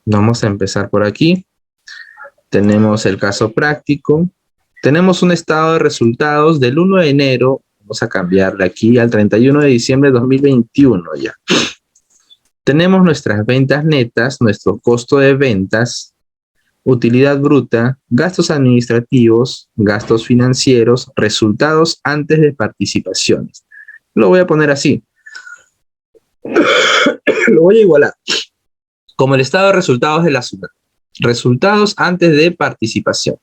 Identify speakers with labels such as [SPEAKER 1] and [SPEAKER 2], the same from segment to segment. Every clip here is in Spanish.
[SPEAKER 1] Vamos a empezar por aquí. Tenemos el caso práctico. Tenemos un estado de resultados del 1 de enero. Vamos a cambiarle aquí al 31 de diciembre de 2021 ya. Tenemos nuestras ventas netas, nuestro costo de ventas, utilidad bruta, gastos administrativos, gastos financieros, resultados antes de participaciones. Lo voy a poner así. Lo voy a igualar. Como el estado de resultados de la SUNAT. Resultados antes de participación.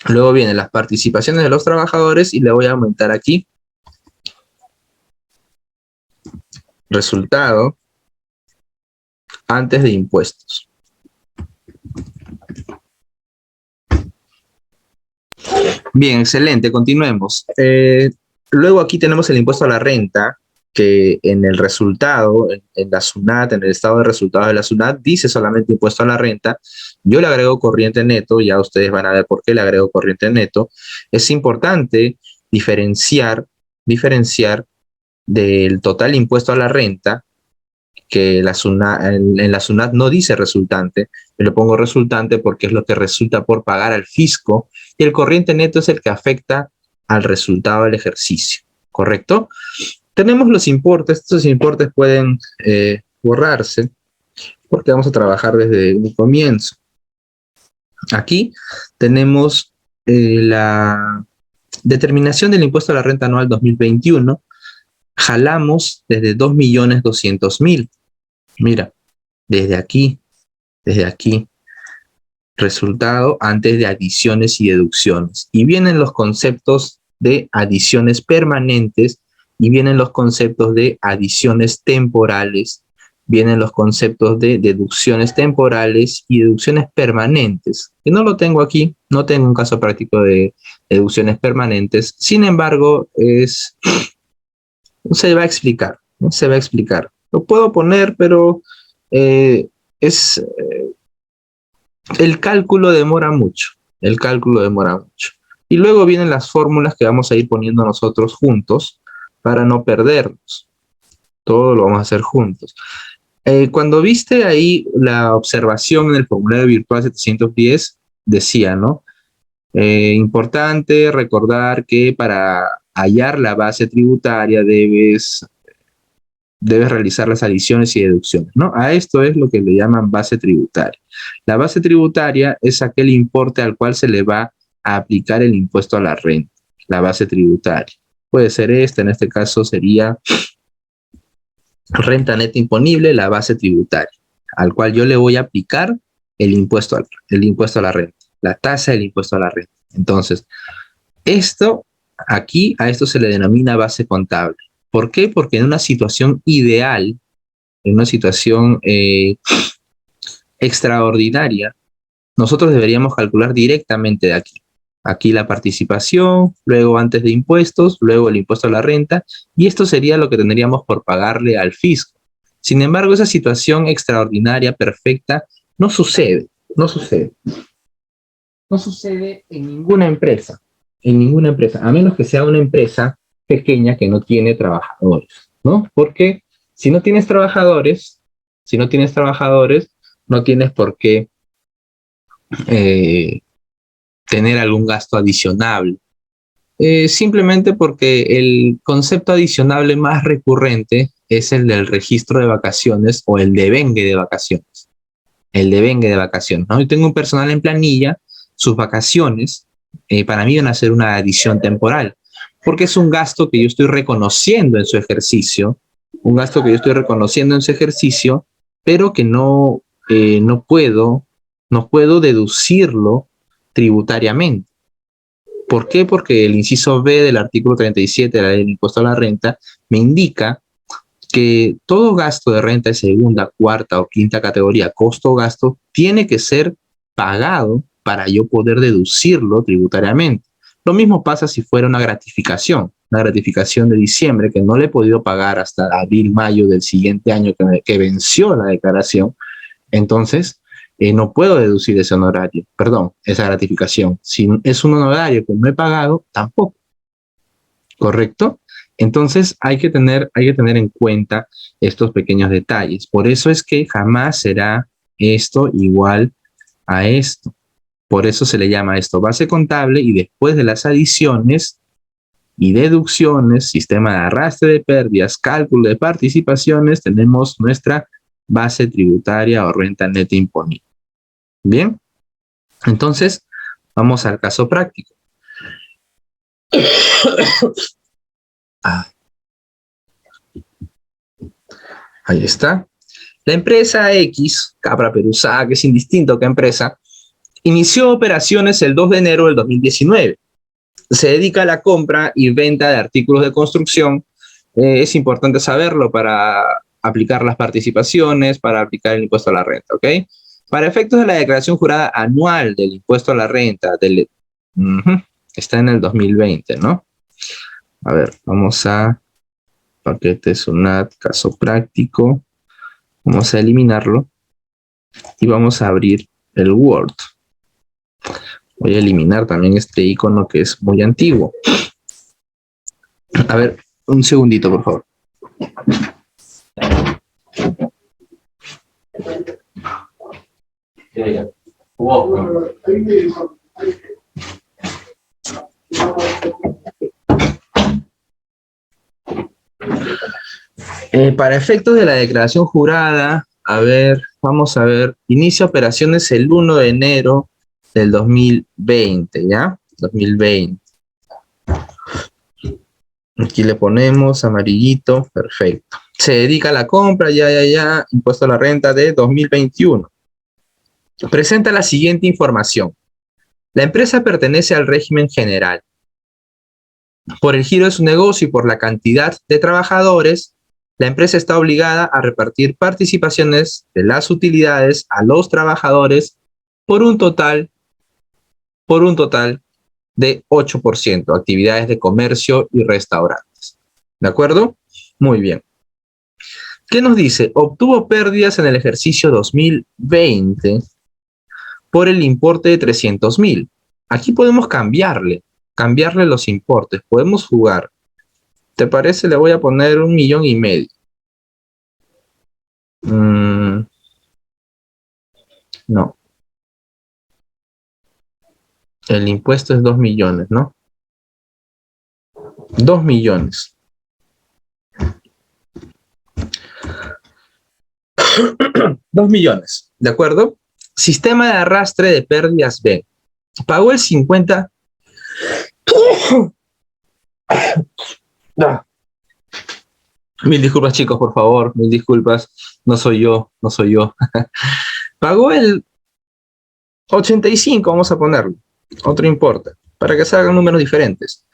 [SPEAKER 1] Luego vienen las participaciones de los trabajadores y le voy a aumentar aquí. Resultado antes de impuestos. Bien, excelente, continuemos. Luego aquí tenemos el impuesto a la renta, que en el resultado, en la SUNAT, en el estado de resultados de la SUNAT, dice solamente impuesto a la renta. Yo le agrego corriente neto, ya ustedes van a ver por qué le agrego corriente neto. Es importante diferenciar del total impuesto a la renta, que en la SUNAT no dice resultante. Yo le pongo resultante porque es lo que resulta por pagar al fisco, y el corriente neto es el que afecta al resultado del ejercicio, ¿correcto? Tenemos los importes. Estos importes pueden borrarse porque vamos a trabajar desde un comienzo. Aquí tenemos la determinación del impuesto a la renta anual 2021. Jalamos desde 2.200.000. Mira, desde aquí, resultado antes de adiciones y deducciones. Y vienen los conceptos de adiciones permanentes y vienen los conceptos de adiciones temporales, vienen los conceptos de deducciones temporales y deducciones permanentes, que no lo tengo aquí, no tengo un caso práctico de deducciones permanentes. Sin embargo, se va a explicar, ¿no? Se va a explicar. Lo puedo poner, pero el cálculo demora mucho. Y luego vienen las fórmulas que vamos a ir poniendo nosotros juntos para no perdernos. Todo lo vamos a hacer juntos. Cuando viste ahí la observación en el formulario virtual 710, decía, ¿no? Importante recordar que para hallar la base tributaria debes realizar las adiciones y deducciones, ¿no? A esto es lo que le llaman base tributaria. La base tributaria es aquel importe al cual se le va a aplicar el impuesto a la renta, la base tributaria. Puede ser esta, en este caso sería renta neta imponible, la base tributaria, al cual yo le voy a aplicar el impuesto a la renta, la tasa del impuesto a la renta. Entonces, aquí a esto se le denomina base contable. ¿Por qué? Porque en una situación ideal, en una situación extraordinaria, nosotros deberíamos calcular directamente de aquí. Aquí la participación, luego antes de impuestos, luego el impuesto a la renta, y esto sería lo que tendríamos por pagarle al fisco. Sin embargo, esa situación extraordinaria, perfecta, no sucede en ninguna empresa, a menos que sea una empresa pequeña que no tiene trabajadores, ¿no? Porque si no tienes trabajadores, no tienes por qué tener algún gasto adicional. Simplemente porque el concepto adicionable más recurrente es el del registro de vacaciones o el devengue de vacaciones. ¿No? Yo tengo un personal en planilla, sus vacaciones, para mí van a ser una adición temporal, porque es un gasto que yo estoy reconociendo en su ejercicio, pero que no puedo deducirlo tributariamente. ¿Por qué? Porque el inciso B del artículo 37 de la ley del impuesto a la renta me indica que todo gasto de renta de segunda, cuarta o quinta categoría, costo o gasto, tiene que ser pagado para yo poder deducirlo tributariamente. Lo mismo pasa si fuera una gratificación de diciembre que no le he podido pagar hasta abril, mayo del siguiente año que venció la declaración. Entonces, no puedo deducir ese honorario, esa gratificación. Si es un honorario que no he pagado, tampoco. ¿Correcto? Entonces hay que tener en cuenta estos pequeños detalles. Por eso es que jamás será esto igual a esto. Por eso se le llama esto base contable, y después de las adiciones y deducciones, sistema de arrastre de pérdidas, cálculo de participaciones, tenemos nuestra base tributaria o renta neta imponible. Bien, entonces vamos al caso práctico. Ahí está. La empresa X, Capra Peruzá, que es indistinto que empresa, inició operaciones el 2 de enero del 2019. Se dedica a la compra y venta de artículos de construcción. Es importante saberlo para aplicar las participaciones, para aplicar el impuesto a la renta, ¿ok? Para efectos de la declaración jurada anual del impuesto a la renta, está en el 2020, ¿no? A ver, vamos a paquete SUNAT, caso práctico. Vamos a eliminarlo y vamos a abrir el Word. Voy a eliminar también este icono que es muy antiguo. A ver, un segundito, por favor. Para efectos de la declaración jurada, a ver, vamos a ver, inicia operaciones el 1 de enero del 2020, ¿ya? 2020. Aquí le ponemos amarillito, perfecto. Se dedica a la compra, ya, impuesto a la renta de 2021. Presenta la siguiente información. La empresa pertenece al régimen general. Por el giro de su negocio y por la cantidad de trabajadores, la empresa está obligada a repartir participaciones de las utilidades a los trabajadores por un total de 8%, actividades de comercio y restaurantes. ¿De acuerdo? Muy bien. ¿Qué nos dice? Obtuvo pérdidas en el ejercicio 2020 por el importe de 300.000. Aquí podemos cambiarle los importes. Podemos jugar. ¿Te parece? Le voy a poner 1,5 millones. No. El impuesto es 2 millones, ¿no? 2 millones. 2 millones, ¿de acuerdo? Sistema de arrastre de pérdidas B. Pagó el 50. Mil disculpas, chicos, por favor. Mil disculpas. No soy yo. Pagó el 85, vamos a ponerlo. Otro importe, para que salgan números diferentes,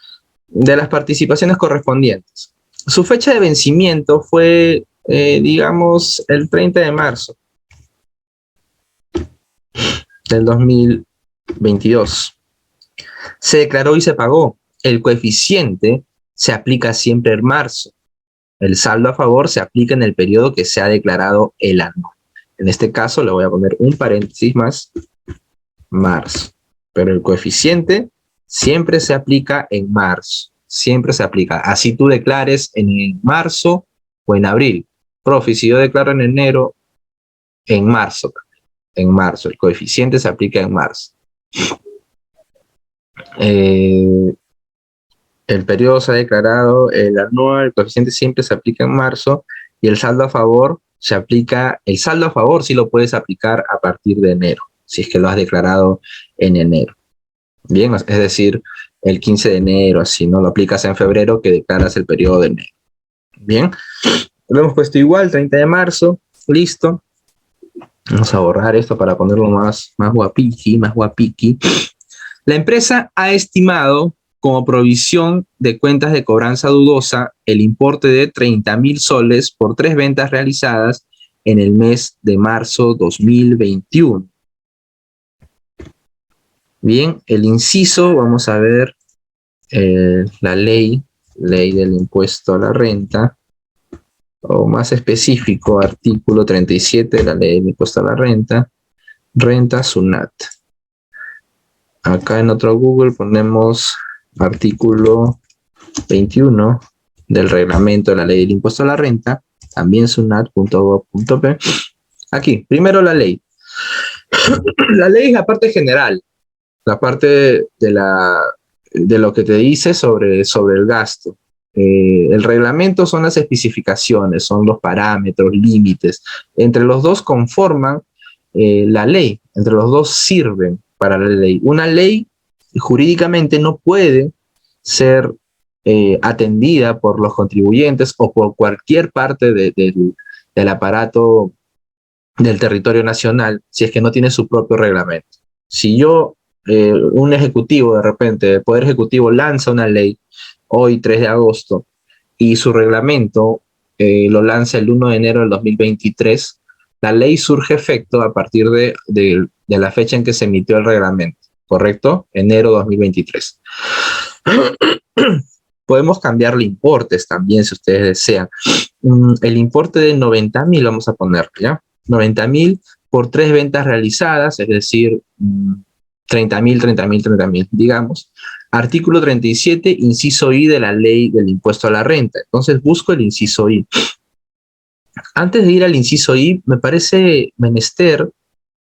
[SPEAKER 1] de las participaciones correspondientes. Su fecha de vencimiento fue, digamos, el 30 de marzo del 2022. Se declaró y se pagó. El coeficiente se aplica siempre en marzo. El saldo a favor se aplica en el periodo que se ha declarado el año. En este caso le voy a poner un paréntesis más, marzo. Pero el coeficiente siempre se aplica en marzo. Siempre se aplica. Así tú declares en marzo o en abril. Profe, si yo declaro en enero, en marzo. En marzo. El coeficiente se aplica en marzo. El periodo se ha declarado, el anual, el coeficiente siempre se aplica en marzo, y el saldo a favor se aplica, el saldo a favor sí lo puedes aplicar a partir de enero, si es que lo has declarado en enero. Bien, es decir, el 15 de enero, así, no lo aplicas en febrero que declaras el periodo de enero. Bien, lo hemos puesto igual, 30 de marzo, listo. Vamos a borrar esto para ponerlo más guapiqui, más guapiqui. La empresa ha estimado como provisión de cuentas de cobranza dudosa el importe de 30.000 soles por 3 ventas realizadas en el mes de marzo 2021. Bien, el inciso, vamos a ver la ley del impuesto a la renta, o más específico, artículo 37 de la ley del impuesto a la renta SUNAT. Acá en otro Google ponemos artículo 21 del reglamento de la ley del impuesto a la renta, también sunat.gov.p. Aquí, primero la ley. La ley es la parte general, la parte de lo que te dice sobre el gasto. El reglamento son las especificaciones, son los parámetros, límites. Entre los dos conforman la ley, entre los dos sirven para la ley. Una ley jurídicamente no puede ser atendida por los contribuyentes o por cualquier parte del aparato del territorio nacional si es que no tiene su propio reglamento. Si yo, un ejecutivo de repente, el Poder Ejecutivo lanza una ley hoy 3 de agosto y su reglamento lo lanza el 1 de enero del 2023, la ley surge efecto a partir de la fecha en que se emitió el reglamento, ¿correcto? Enero 2023. Podemos cambiarle importes también si ustedes desean. El importe de 90.000 vamos a poner, ¿ya? 90.000 por 3 ventas realizadas, es decir, 30.000, 30.000, 30.000, digamos. Artículo 37, inciso I de la ley del impuesto a la renta. Entonces busco el inciso I. Antes de ir al inciso I, me parece menester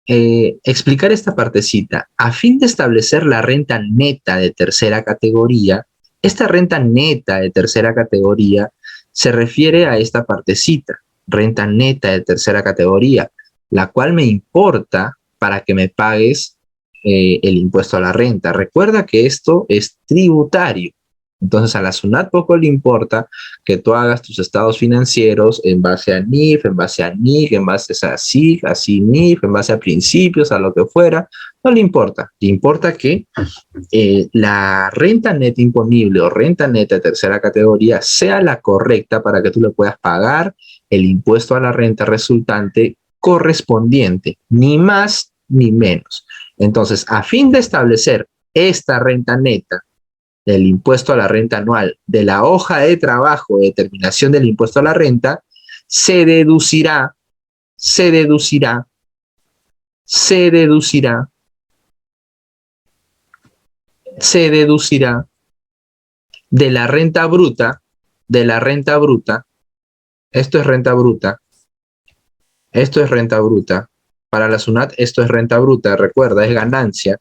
[SPEAKER 1] explicar esta partecita. A fin de establecer la renta neta de tercera categoría, esta renta neta de tercera categoría se refiere a esta partecita, renta neta de tercera categoría, la cual me importa para que me pagues el impuesto a la renta. Recuerda que esto es tributario. Entonces a la SUNAT poco le importa que tú hagas tus estados financieros en base a NIF, en base a NIC, en base a SIC, así NIF, en base a principios, a lo que fuera. No le importa. Le importa que la renta neta imponible o renta neta de tercera categoría sea la correcta para que tú le puedas pagar el impuesto a la renta resultante correspondiente, ni más ni menos. Entonces, a fin de establecer esta renta neta del impuesto a la renta anual de la hoja de trabajo de determinación del impuesto a la renta, se deducirá de la renta bruta, esto es renta bruta, para la SUNAT esto es renta bruta, recuerda, es ganancia,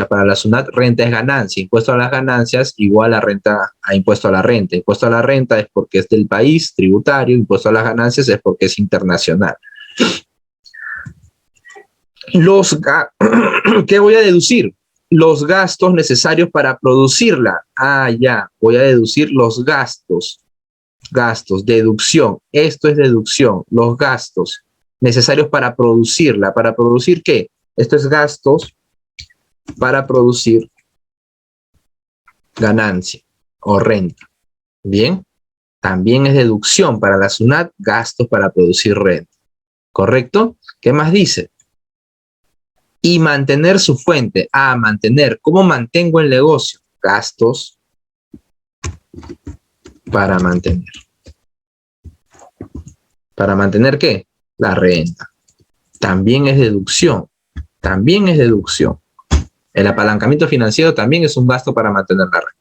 [SPEAKER 1] para la SUNAT renta es ganancia, impuesto a las ganancias igual a renta a impuesto a la renta. Impuesto a la renta es porque es del país, tributario, impuesto a las ganancias es porque es internacional. ¿Qué voy a deducir? Los gastos necesarios para producirla. Ya, voy a deducir los gastos, deducción, esto es deducción, los gastos necesarios para producirla. ¿Para producir qué? Esto es gastos para producir ganancia o renta. Bien, también es deducción para la SUNAT, gastos para producir renta. ¿Correcto? ¿Qué más dice? Y mantener su fuente. Mantener. ¿Cómo mantengo el negocio? Gastos para mantener. ¿Para mantener qué? La renta. También es deducción. El apalancamiento financiero también es un gasto para mantener la renta.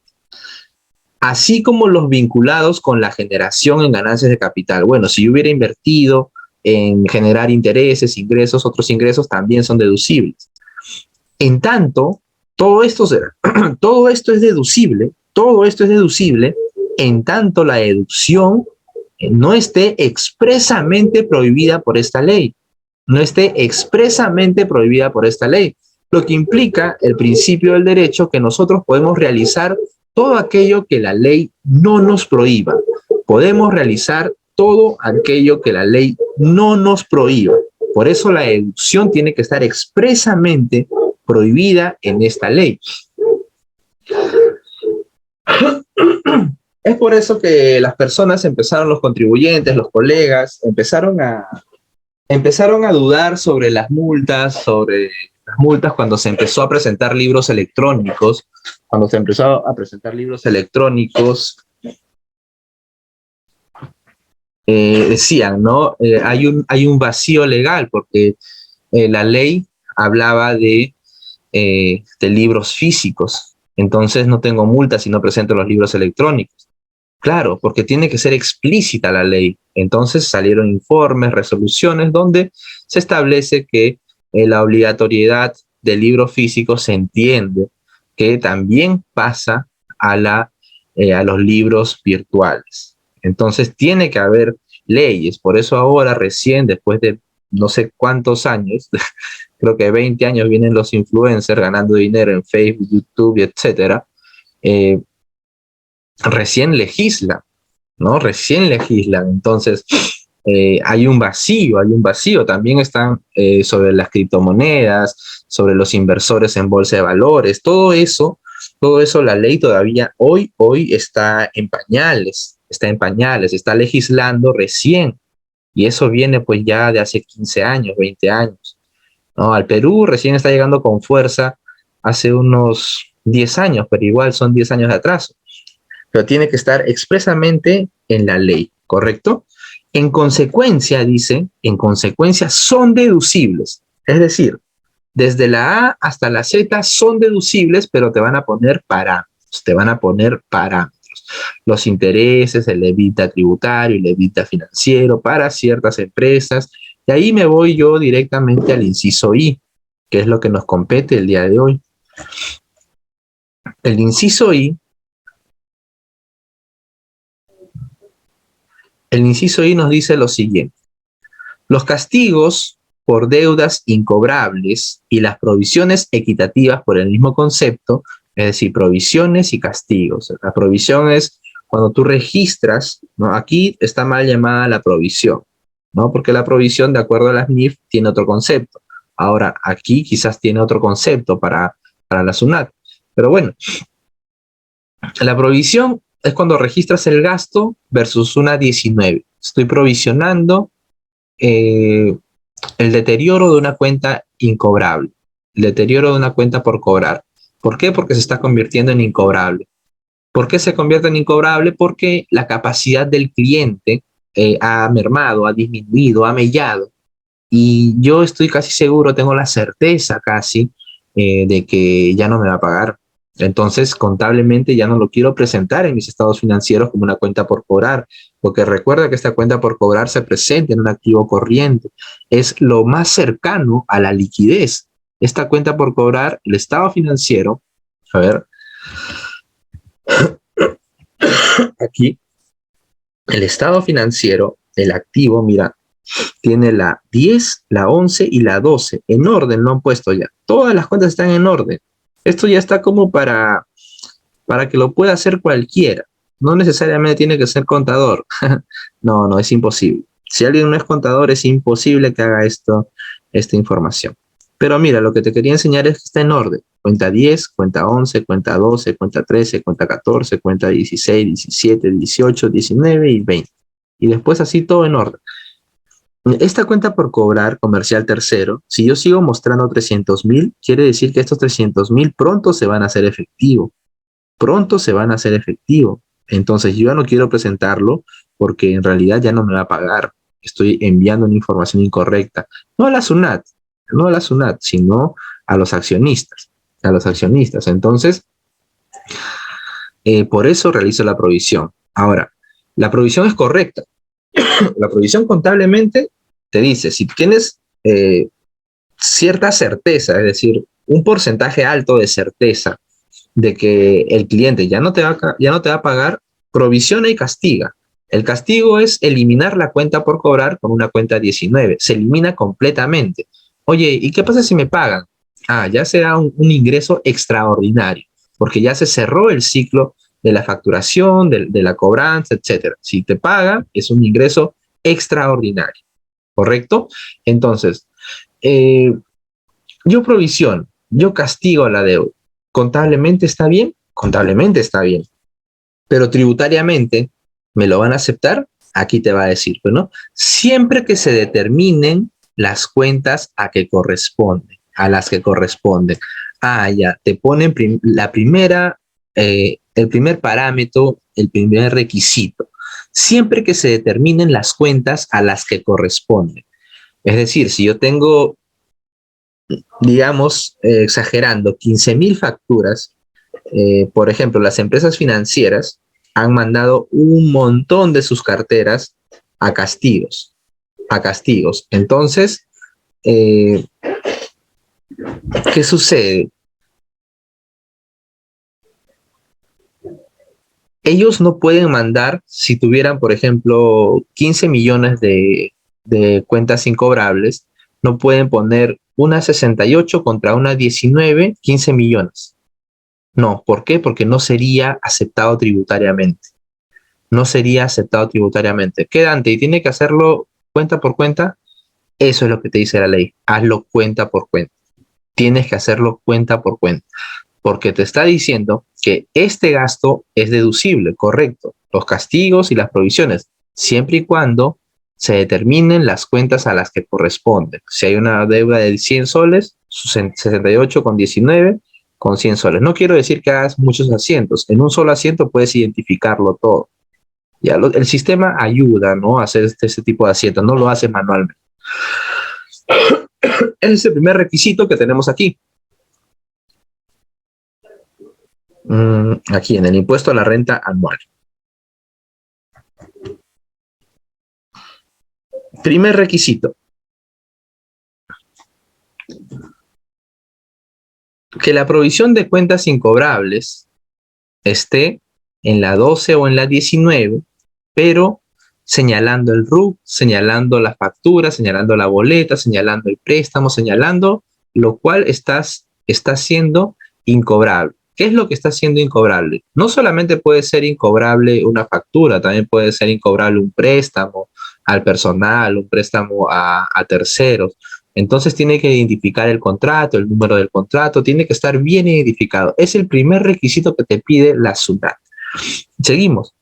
[SPEAKER 1] Así como los vinculados con la generación en ganancias de capital. Bueno, si yo hubiera invertido en generar intereses, ingresos, otros ingresos también son deducibles. En tanto, todo esto es deducible, en tanto la deducción no esté expresamente prohibida por esta ley. Lo que implica el principio del derecho que nosotros podemos realizar todo aquello que la ley no nos prohíba. Podemos realizar todo aquello que la ley no nos prohíba. Por eso la deducción tiene que estar expresamente prohibida en esta ley. Es por eso que las personas los contribuyentes, los colegas, empezaron a dudar sobre las multas, cuando se empezó a presentar libros electrónicos, decían, ¿no? Hay un vacío legal porque la ley hablaba de libros físicos, entonces no tengo multa si no presento los libros electrónicos. Claro, porque tiene que ser explícita la ley. Entonces salieron informes, resoluciones, donde se establece que la obligatoriedad del libro físico se entiende que también pasa a los libros virtuales. Entonces tiene que haber leyes. Por eso ahora, recién, después de no sé cuántos años, creo que 20 años, vienen los influencers ganando dinero en Facebook, YouTube, etcétera, eh, recién legislan, ¿no? Recién legislan. Entonces, hay un vacío. También están sobre las criptomonedas, sobre los inversores en bolsa de valores, todo eso la ley todavía hoy está en pañales, está legislando recién. Y eso viene pues ya de hace 15 años, 20 años, ¿no? Al Perú recién está llegando con fuerza hace unos 10 años, pero igual son 10 años de atraso, pero tiene que estar expresamente en la ley, ¿correcto? En consecuencia, dice, en consecuencia son deducibles. Es decir, desde la A hasta la Z son deducibles, pero te van a poner parámetros, te van a poner parámetros. Los intereses, el EBITDA tributario, el EBITDA financiero para ciertas empresas. Y ahí me voy yo directamente al inciso I, que es lo que nos compete el día de hoy. El inciso I El inciso I nos dice lo siguiente: los castigos por deudas incobrables y las provisiones equitativas por el mismo concepto, es decir, provisiones y castigos. La provisión es cuando tú registras, ¿no? Aquí está mal llamada la provisión, ¿no? Porque la provisión, de acuerdo a las NIF, tiene otro concepto. Ahora, aquí quizás tiene otro concepto para la SUNAT. Pero bueno, la provisión es cuando registras el gasto versus una 19. Estoy provisionando el deterioro de una cuenta incobrable, el deterioro de una cuenta por cobrar. ¿Por qué? Porque se está convirtiendo en incobrable. ¿Por qué se convierte en incobrable? Porque la capacidad del cliente ha mermado, ha disminuido, ha mellado. Y yo estoy casi seguro, tengo la certeza casi de que ya no me va a pagar. Entonces, contablemente ya no lo quiero presentar en mis estados financieros como una cuenta por cobrar, porque recuerda que esta cuenta por cobrar se presenta en un activo corriente. Es lo más cercano a la liquidez. Esta cuenta por cobrar, el estado financiero, a ver, aquí, el estado financiero, el activo, mira, tiene la 10, la 11 y la 12. En orden lo han puesto ya. Todas las cuentas están en orden. Esto ya está como para que lo pueda hacer cualquiera. No necesariamente tiene que ser contador. No, es imposible. Si alguien no es contador, es imposible que haga esta información. Pero mira, lo que te quería enseñar es que está en orden. Cuenta 10, cuenta 11, cuenta 12, cuenta 13, cuenta 14, cuenta 16, 17, 18, 19 y 20. Y después así todo en orden. Esta cuenta por cobrar comercial tercero, si yo sigo mostrando 300,000, quiere decir que estos 300,000 pronto se van a hacer efectivo. Pronto se van a hacer efectivo. Entonces yo ya no quiero presentarlo porque en realidad ya no me va a pagar. Estoy enviando una información incorrecta. No a la SUNAT, no a la SUNAT, sino a los accionistas. A los accionistas. Entonces, por eso realizo la provisión. Ahora, la provisión es correcta. La provisión contablemente te dice, si tienes cierta certeza, es decir, un porcentaje alto de certeza de que el cliente ya no te va a pagar, provisiona y castiga. El castigo es eliminar la cuenta por cobrar con una cuenta 19. Se elimina completamente. Oye, ¿y qué pasa si me pagan? Ya será un ingreso extraordinario, porque ya se cerró el ciclo de la facturación, de la cobranza, etcétera. Si te pagan, es un ingreso extraordinario, ¿correcto? Entonces, yo provisiono, yo castigo a la deuda. ¿Contablemente está bien? Contablemente está bien. Pero tributariamente, ¿me lo van a aceptar? Aquí te va a decir, pues, ¿no? Siempre que se determinen las cuentas a que corresponden, a las que corresponden. Ya, te ponen la primera, el primer parámetro, el primer requisito. Siempre que se determinen las cuentas a las que corresponden. Es decir, si yo tengo, digamos, exagerando, 15,000 facturas, por ejemplo, las empresas financieras, han mandado un montón de sus carteras a castigos, Entonces, ¿qué sucede? Ellos no pueden mandar, si tuvieran, por ejemplo, 15 millones de cuentas incobrables, no pueden poner una 68 contra una 19, 15 millones. No, ¿por qué? Porque no sería aceptado tributariamente. No sería aceptado tributariamente. ¿Qué, Dante? ¿Y tiene que hacerlo cuenta por cuenta? Eso es lo que te dice la ley. Hazlo cuenta por cuenta. Tienes que hacerlo cuenta por cuenta. Porque te está diciendo que este gasto es deducible, correcto. Los castigos y las provisiones, siempre y cuando se determinen las cuentas a las que corresponden. Si hay una deuda de 100 soles, 68,19 con 100 soles. No quiero decir que hagas muchos asientos. En un solo asiento puedes identificarlo todo. Ya el sistema ayuda, ¿no?, a hacer este tipo de asientos. No lo hace manualmente. Ese es el primer requisito que tenemos aquí. Aquí en el impuesto a la renta anual. Primer requisito. Que la provisión de cuentas incobrables esté en la 12 o en la 19, pero señalando el RUC, señalando la factura, señalando la boleta, señalando el préstamo, señalando lo cual está siendo incobrable. ¿Qué es lo que está siendo incobrable? No solamente puede ser incobrable una factura, también puede ser incobrable un préstamo al personal, un préstamo a terceros. Entonces tiene que identificar el contrato, el número del contrato, tiene que estar bien identificado. Es el primer requisito que te pide la SUNAT. Seguimos.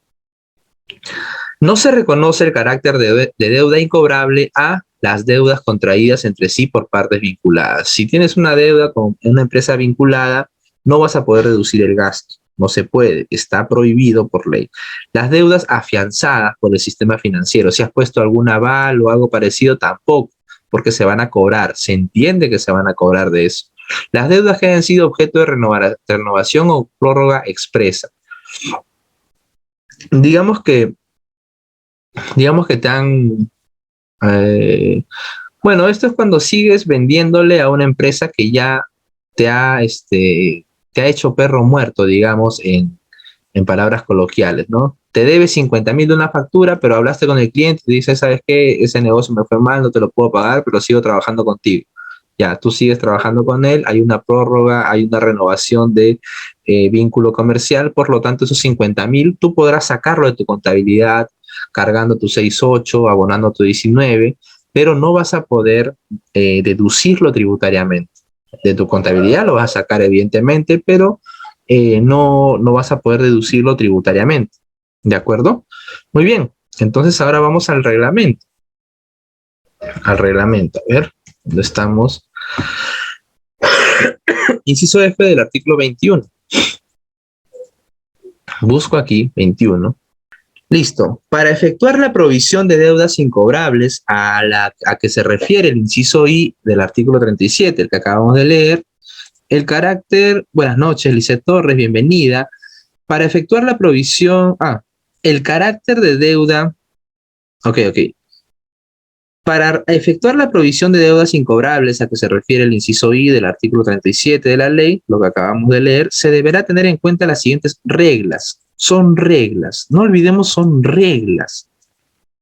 [SPEAKER 1] No se reconoce el carácter de deuda incobrable a las deudas contraídas entre sí por partes vinculadas. Si tienes una deuda con una empresa vinculada, no vas a poder reducir el gasto. No se puede, está prohibido por ley. Las deudas afianzadas por el sistema financiero, si has puesto algún aval o algo parecido, tampoco, porque se van a cobrar, se entiende que se van a cobrar de eso. Las deudas que hayan sido objeto de renovación o prórroga expresa. Digamos que te han... bueno, esto es cuando sigues vendiéndole a una empresa que ya te ha hecho perro muerto, digamos, en palabras coloquiales, ¿no? Te debe 50,000 de una factura, pero hablaste con el cliente y dices, ¿sabes qué? Ese negocio me fue mal, no te lo puedo pagar, pero sigo trabajando contigo. Ya, tú sigues trabajando con él, hay una prórroga, hay una renovación de vínculo comercial, por lo tanto esos 50,000 tú podrás sacarlo de tu contabilidad, cargando tu 6.8, abonando tu 19, pero no vas a poder deducirlo tributariamente. De tu contabilidad lo vas a sacar evidentemente, pero no vas a poder deducirlo tributariamente. ¿De acuerdo? Muy bien, entonces ahora vamos al reglamento. A ver, ¿dónde estamos? Inciso F del artículo 21. Busco aquí, 21. Listo. Para efectuar la provisión de deudas incobrables a que se refiere el inciso I del artículo 37, el que acabamos de leer, el carácter... Buenas noches, Lisette Torres, bienvenida. Para efectuar la provisión... el carácter de deuda... Ok. Para efectuar la provisión de deudas incobrables a que se refiere el inciso I del artículo 37 de la ley, lo que acabamos de leer, se deberá tener en cuenta las siguientes reglas. Son reglas, no olvidemos, son reglas.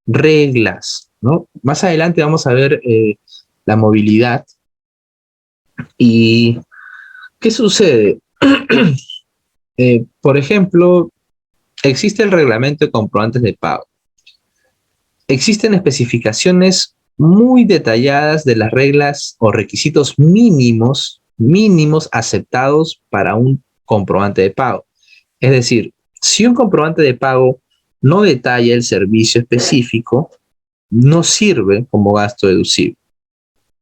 [SPEAKER 1] Reglas, ¿no? Más adelante vamos a ver la movilidad. ¿Y qué sucede? Por ejemplo, existe el reglamento de comprobantes de pago. Existen especificaciones muy detalladas de las reglas o requisitos mínimos aceptados para un comprobante de pago. Es decir, si un comprobante de pago no detalla el servicio específico, no sirve como gasto deducible.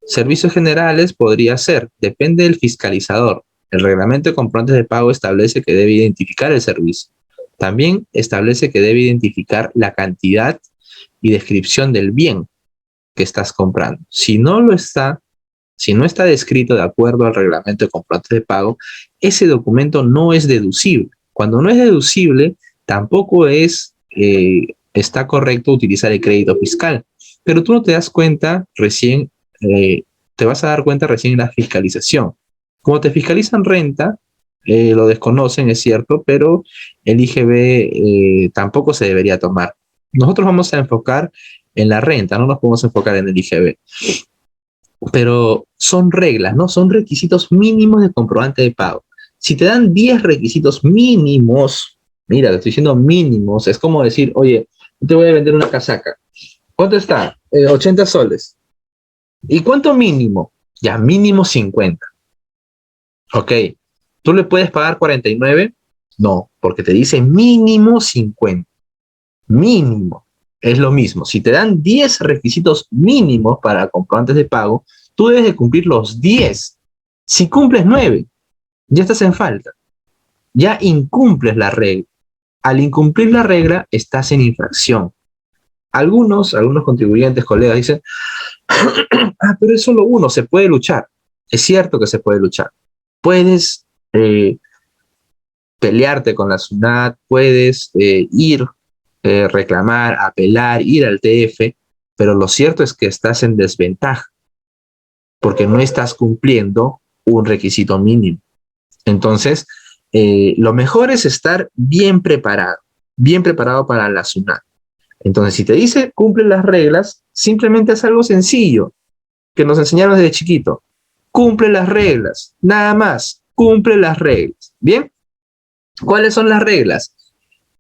[SPEAKER 1] Servicios generales podría ser, depende del fiscalizador. El reglamento de comprobantes de pago establece que debe identificar el servicio. También establece que debe identificar la cantidad y descripción del bien que estás comprando. Si no está descrito de acuerdo al reglamento de comprobantes de pago, ese documento no es deducible. Cuando no es deducible, tampoco está correcto utilizar el crédito fiscal. Pero tú no te das cuenta recién, te vas a dar cuenta recién en la fiscalización. Como te fiscalizan renta, lo desconocen, es cierto, pero el IGB tampoco se debería tomar. Nosotros vamos a enfocar en la renta, no nos podemos enfocar en el IGB. Pero son reglas, ¿no? Son requisitos mínimos de comprobante de pago. Si te dan 10 requisitos mínimos, mira, te estoy diciendo mínimos, es como decir, oye, te voy a vender una casaca. ¿Cuánto está? 80 soles. ¿Y cuánto mínimo? Ya, mínimo 50. Ok. ¿Tú le puedes pagar 49? No, porque te dice mínimo 50. Mínimo. Es lo mismo. Si te dan 10 requisitos mínimos para comprobantes de pago, tú debes de cumplir los 10. Si cumples 9, ya estás en falta. Ya incumples la regla. Al incumplir la regla, estás en infracción. Algunos contribuyentes, colegas, dicen, pero es solo uno, se puede luchar. Es cierto que se puede luchar. Puedes pelearte con la SUNAT, puedes ir, reclamar, apelar, ir al TF, pero lo cierto es que estás en desventaja, porque no estás cumpliendo un requisito mínimo. Entonces, lo mejor es estar bien preparado para la SUNAT. Entonces, si te dice cumple las reglas, simplemente es algo sencillo que nos enseñaron desde chiquito. Cumple las reglas, nada más, cumple las reglas. ¿Bien? ¿Cuáles son las reglas?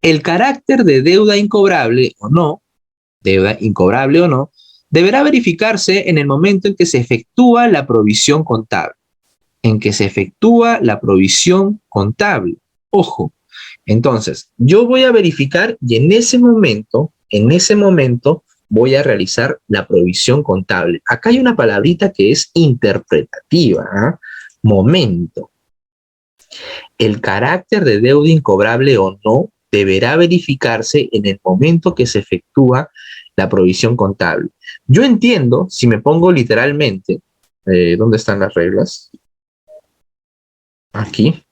[SPEAKER 1] El carácter de deuda incobrable o no, deberá verificarse en el momento en que se efectúa la provisión contable. Ojo, entonces, yo voy a verificar y en ese momento, voy a realizar la provisión contable. Acá hay una palabrita que es interpretativa, ¿eh? Momento. El carácter de deuda incobrable o no deberá verificarse en el momento que se efectúa la provisión contable. Yo entiendo, si me pongo literalmente, ¿dónde están las reglas? Aquí.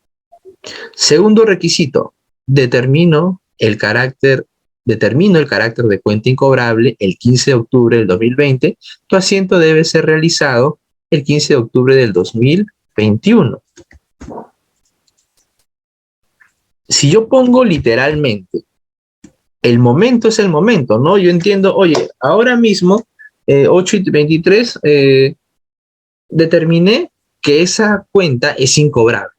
[SPEAKER 1] Segundo requisito, determino el carácter de cuenta incobrable el 15 de octubre del 2020. Tu asiento debe ser realizado el 15 de octubre del 2021. Si yo pongo literalmente, el momento es el momento, ¿no? Yo entiendo, oye, ahora mismo, 8:23, determiné que esa cuenta es incobrable.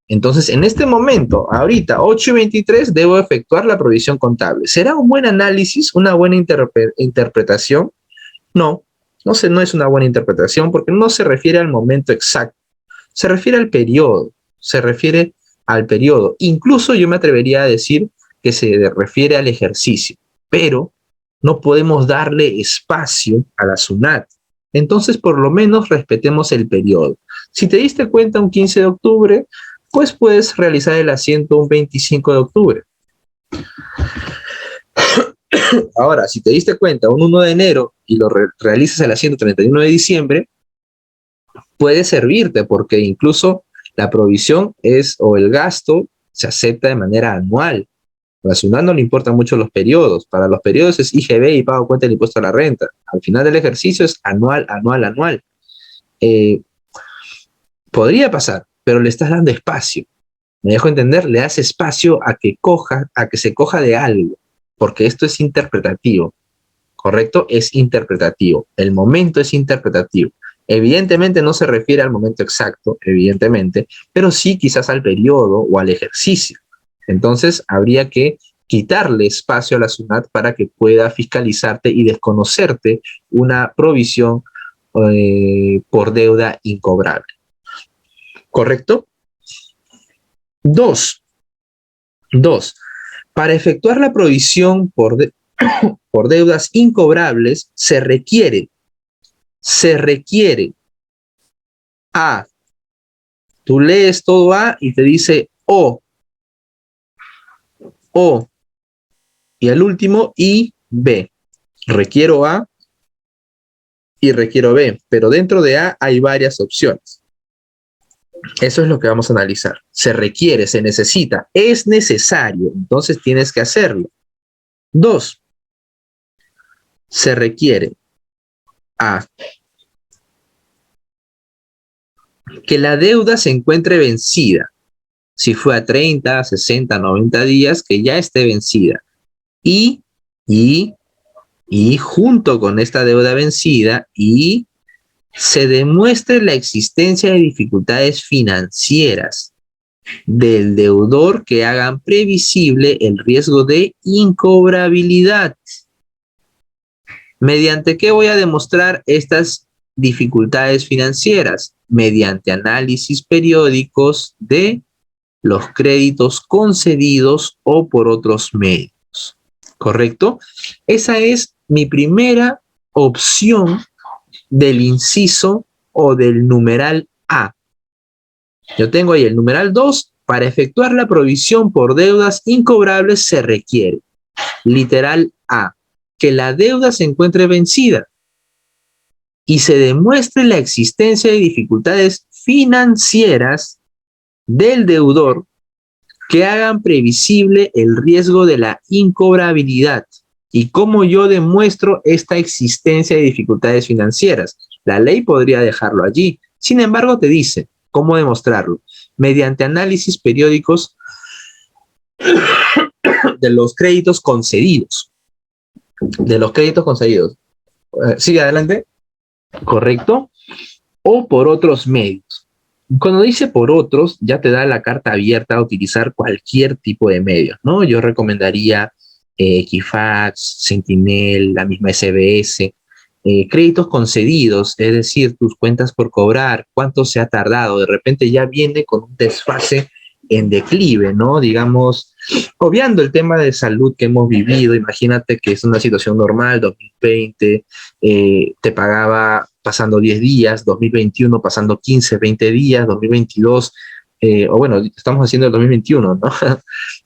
[SPEAKER 1] Entonces, en este momento, ahorita, 8:23, debo efectuar la provisión contable. ¿Será un buen análisis, una buena interpretación? No, no es una buena interpretación porque no se refiere al momento exacto. Se refiere al periodo, Incluso yo me atrevería a decir que se refiere al ejercicio, pero no podemos darle espacio a la SUNAT. Entonces, por lo menos respetemos el periodo. Si te diste cuenta un 15 de octubre, pues puedes realizar el asiento un 25 de octubre. Ahora, si te diste cuenta un 1 de enero y lo realizas el asiento 31 de diciembre, puede servirte porque incluso la provisión o el gasto se acepta de manera anual. A la SUNAT no le importan mucho los periodos. Para los periodos es IGB y pago cuenta del impuesto a la renta. Al final del ejercicio es anual. Podría pasar, pero le estás dando espacio. Me dejo entender, le das espacio a que se coja de algo, porque esto es interpretativo, ¿correcto? Es interpretativo. El momento es interpretativo. Evidentemente no se refiere al momento exacto, evidentemente, pero sí quizás al periodo o al ejercicio. Entonces habría que quitarle espacio a la SUNAT para que pueda fiscalizarte y desconocerte una provisión por deuda incobrable. ¿Correcto? Dos, para efectuar la provisión por deudas incobrables se requiere A. Tú lees todo A y te dice O, y al último y B. Requiero A y requiero B, pero dentro de A hay varias opciones. Eso es lo que vamos a analizar. Se requiere, se necesita, es necesario, entonces tienes que hacerlo. 2, se requiere a que la deuda se encuentre vencida. Si fue a 30, 60, 90 días, que ya esté vencida. Y junto con esta deuda vencida, y se demuestre la existencia de dificultades financieras del deudor que hagan previsible el riesgo de incobrabilidad. ¿Mediante qué voy a demostrar estas dificultades financieras? Mediante análisis periódicos de los créditos concedidos o por otros medios. ¿Correcto? Esa es mi primera opción del inciso o del numeral A. Yo tengo ahí el numeral 2. Para efectuar la provisión por deudas incobrables se requiere, literal A, que la deuda se encuentre vencida y se demuestre la existencia de dificultades financieras del deudor que hagan previsible el riesgo de la incobrabilidad. ¿Y cómo yo demuestro esta existencia de dificultades financieras? La ley podría dejarlo allí. Sin embargo, te dice cómo demostrarlo. Mediante análisis periódicos de los créditos concedidos. De los créditos concedidos. Sigue adelante. ¿Correcto? O por otros medios. Cuando dice por otros, ya te da la carta abierta a utilizar cualquier tipo de medios, ¿no? Yo recomendaría Equifax, Sentinel, la misma SBS, créditos concedidos, es decir, tus cuentas por cobrar, cuánto se ha tardado, de repente ya viene con un desfase en declive, ¿no? Digamos, obviando el tema de salud que hemos vivido, imagínate que es una situación normal, 2020, te pagaba pasando 10 días, 2021 pasando 15, 20 días, 2022, o bueno, estamos haciendo el 2021, ¿no?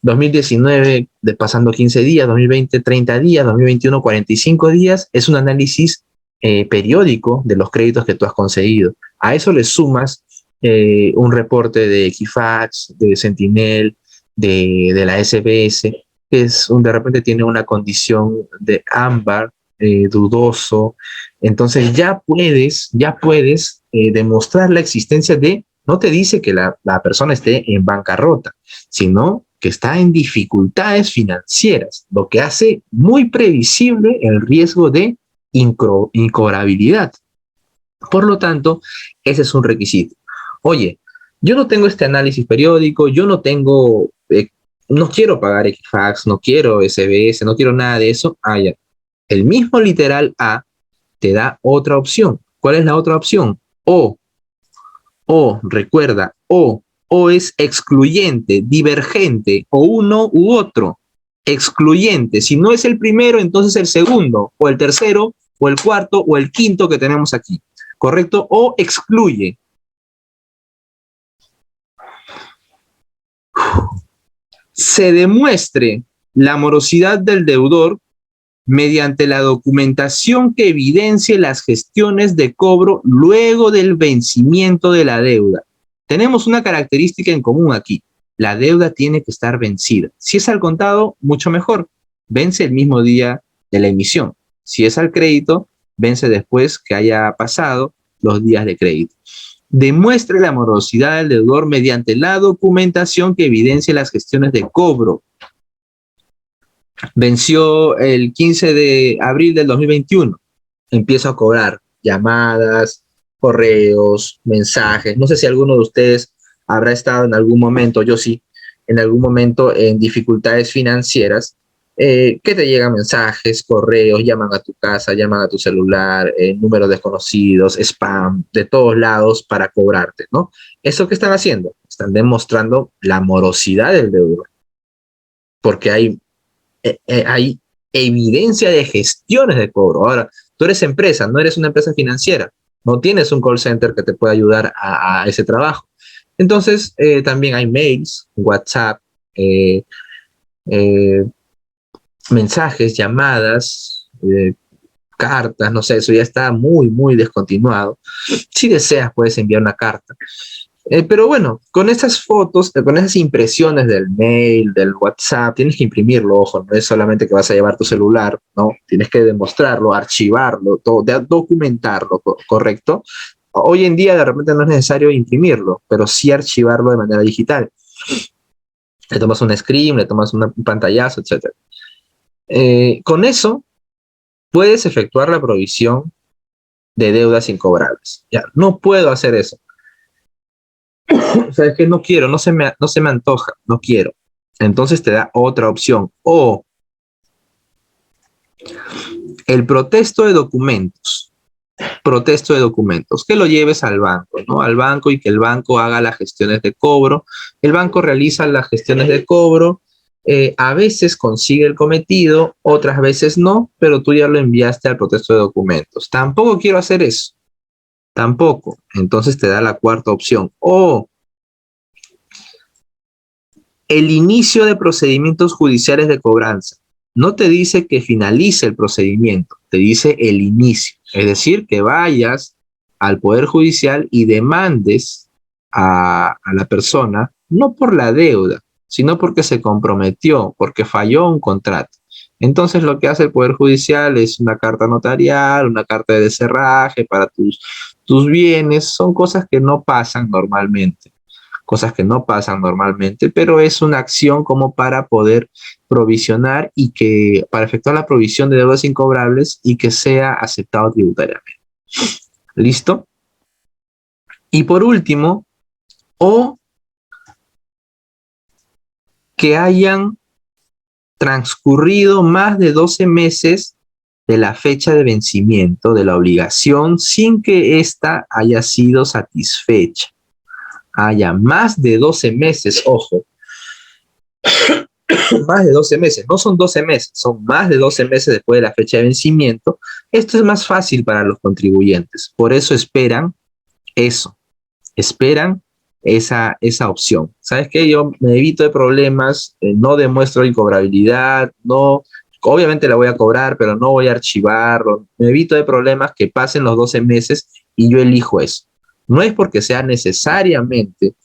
[SPEAKER 1] 2019 pasando 15 días, 2020 30 días, 2021 45 días, es un análisis periódico de los créditos que tú has concedido. A eso le sumas un reporte de Equifax, de Sentinel, de la SBS, que de repente tiene una condición de ámbar, dudoso. Entonces ya puedes demostrar la existencia de, no te dice que la persona esté en bancarrota, sino que está en dificultades financieras, lo que hace muy previsible el riesgo de incobrabilidad. Por lo tanto, ese es un requisito. Oye, yo no tengo este análisis periódico, yo no tengo, no quiero pagar Equifax, no quiero SBS, no quiero nada de eso. Ah, ya. El mismo literal A te da otra opción. ¿Cuál es la otra opción? Recuerda, o es excluyente, divergente, o uno u otro. Excluyente. Si no es el primero, entonces el segundo, o el tercero, o el cuarto, o el quinto que tenemos aquí. ¿Correcto? O excluye. Se demuestre la morosidad del deudor mediante la documentación que evidencie las gestiones de cobro luego del vencimiento de la deuda. Tenemos una característica en común aquí. La deuda tiene que estar vencida. Si es al contado, mucho mejor. Vence el mismo día de la emisión. Si es al crédito, vence después que haya pasado los días de crédito. Demuestre la morosidad del deudor mediante la documentación que evidencie las gestiones de cobro. Venció el 15 de abril del 2021. Empiezo a cobrar llamadas, correos, mensajes. No sé si alguno de ustedes habrá estado en algún momento, yo sí, en algún momento en dificultades financieras, que te llegan mensajes, correos, llaman a tu casa, llaman a tu celular, números desconocidos, spam, de todos lados para cobrarte, ¿no? ¿Eso qué están haciendo? Están demostrando la morosidad del deudor, porque hay evidencia de gestiones de cobro. Ahora, tú eres empresa, no eres una empresa financiera, no tienes un call center que te pueda ayudar a ese trabajo. Entonces, también hay mails, WhatsApp, mensajes, llamadas, cartas, no sé, eso ya está muy, muy descontinuado. Si deseas, puedes enviar una carta. Pero bueno, con esas fotos, con esas impresiones del mail, del WhatsApp, tienes que imprimirlo, ojo, no es solamente que vas a llevar tu celular, ¿no? Tienes que demostrarlo, archivarlo, todo, documentarlo, ¿correcto? Hoy en día de repente no es necesario imprimirlo, pero sí archivarlo de manera digital. Le tomas un screen, le tomas un pantallazo, etc. Con eso puedes efectuar la provisión de deudas incobrables. Ya, no puedo hacer eso. O sea, es que no quiero, no se me antoja, no quiero. Entonces te da otra opción. O el protesto de documentos. Protesto de documentos. Que lo lleves al banco, ¿no? Al banco y que el banco haga las gestiones de cobro. El banco realiza las gestiones de cobro. A veces consigue el cometido, otras veces no, pero tú ya lo enviaste al protesto de documentos. Tampoco quiero hacer eso. Tampoco. Entonces te da la cuarta opción. O el inicio de procedimientos judiciales de cobranza. No te dice que finalice el procedimiento, te dice el inicio. Es decir, que vayas al Poder Judicial y demandes a la persona, no por la deuda, sino porque se comprometió, porque falló un contrato. Entonces lo que hace el Poder Judicial es una carta notarial, una carta de deserraje para tus bienes. Son cosas que no pasan normalmente. Cosas que no pasan normalmente, pero es una acción como para poder provisionar y que, para efectuar la provisión de deudas incobrables y que sea aceptado tributariamente. ¿Listo? Y por último, o que hayan transcurrido más de 12 meses de la fecha de vencimiento de la obligación sin que ésta haya sido satisfecha. Haya más de 12 meses, ojo, más de 12 meses, no son 12 meses, son más de 12 meses después de la fecha de vencimiento. Esto es más fácil para los contribuyentes, por eso esperan eso, esperan esa opción. ¿Sabes qué? Yo me evito de problemas, no demuestro incobrabilidad, no, obviamente la voy a cobrar, pero no voy a archivarlo, me evito de problemas que pasen los 12 meses y yo elijo eso. No es porque sea necesariamente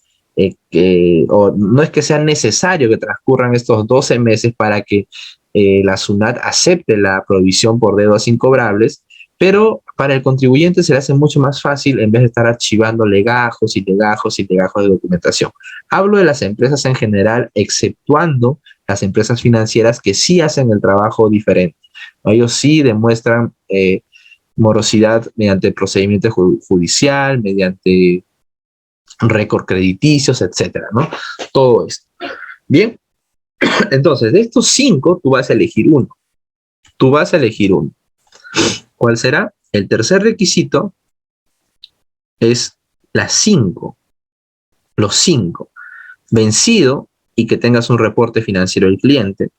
[SPEAKER 1] o no es que sea necesario que transcurran estos 12 meses para que la SUNAT acepte la provisión por deudas incobrables, pero para el contribuyente se le hace mucho más fácil en vez de estar archivando legajos y legajos y legajos de documentación. Hablo de las empresas en general, exceptuando las empresas financieras que sí hacen el trabajo diferente. Ellos sí demuestran morosidad mediante procedimiento judicial, mediante récord crediticios, etcétera, ¿no? Todo esto. Bien, entonces de estos 5 tú vas a elegir uno. Tú vas a elegir uno. ¿Cuál será? El tercer requisito es las 5. Los 5. Vencido y que tengas un reporte financiero del cliente.